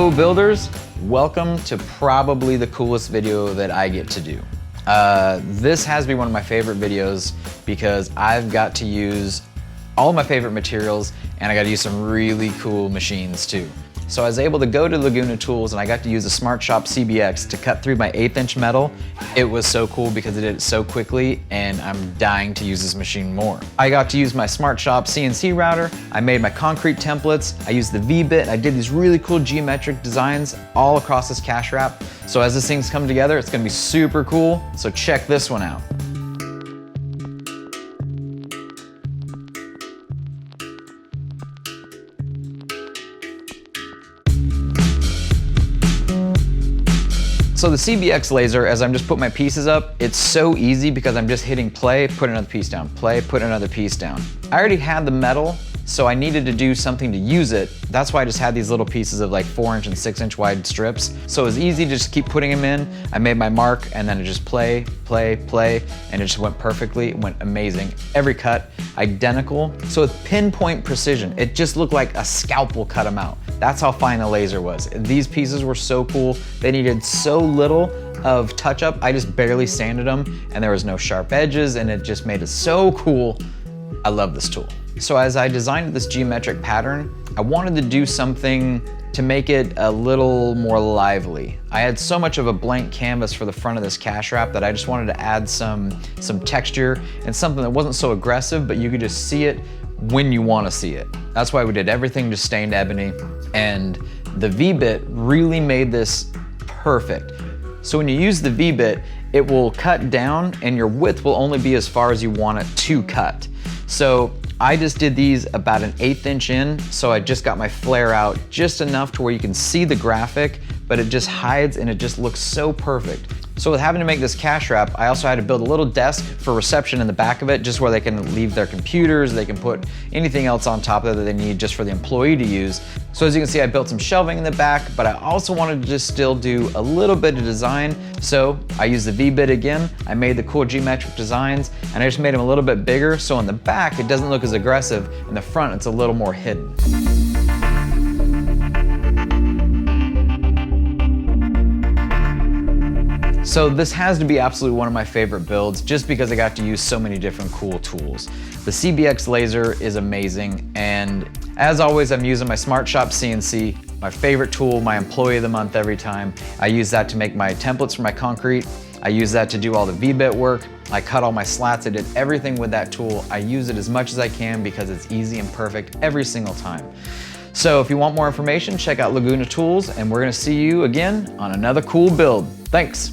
Hello builders, welcome to probably the coolest video that I get to do. This has to be one of my favorite videos because I've got to use all of my favorite materials and I got to use some really cool machines too. So I was able to go to Laguna Tools and I got to use a Smart Shop CBX to cut through my 1/8 inch metal. It was so cool because it did it so quickly and I'm dying to use this machine more. I got to use my Smart Shop CNC router. I made my concrete templates. I used the V-bit. I did these really cool geometric designs all across this cash wrap. So as this thing's come together, it's gonna be super cool. So check this one out. So the CBX laser, as I'm just putting my pieces up, it's so easy because I'm just hitting play, put another piece down, play, put another piece down. I already had the metal, so I needed to do something to use it. That's why I just had these little pieces of like 4-inch and 6-inch wide strips. So it was easy to just keep putting them in. I made my mark and then it just play, play, play, and it just went perfectly, it went amazing. Every cut, identical. So with pinpoint precision, it just looked like a scalpel cut them out. That's how fine the laser was. These pieces were so cool. They needed so little of touch up. I just barely sanded them and there was no sharp edges and it just made it so cool. I love this tool. So as I designed this geometric pattern, I wanted to do something to make it a little more lively. I had so much of a blank canvas for the front of this cash wrap that I just wanted to add some texture and something that wasn't so aggressive, but you could just see it when you want to see it. That's why we did everything just stained ebony, and the V-bit really made this perfect. So when you use the V-bit, it will cut down and your width will only be as far as you want it to cut. So I just did these about an 1/8 inch in, so I just got my flare out just enough to where you can see the graphic, but it just hides and it just looks so perfect. So with having to make this cash wrap, I also had to build a little desk for reception in the back of it, just where they can leave their computers, they can put anything else on top of it that they need just for the employee to use. So as you can see, I built some shelving in the back, but I also wanted to just still do a little bit of design. So I used the V-bit again, I made the cool geometric designs, and I just made them a little bit bigger, so in the back, it doesn't look as aggressive. In the front, it's a little more hidden. So this has to be absolutely one of my favorite builds just because I got to use so many different cool tools. The CBX laser is amazing, and as always, I'm using my Smart Shop CNC, my favorite tool, my employee of the month every time. I use that to make my templates for my concrete. I use that to do all the V-bit work. I cut all my slats, I did everything with that tool. I use it as much as I can because it's easy and perfect every single time. So if you want more information, check out Laguna Tools, and we're gonna see you again on another cool build. Thanks.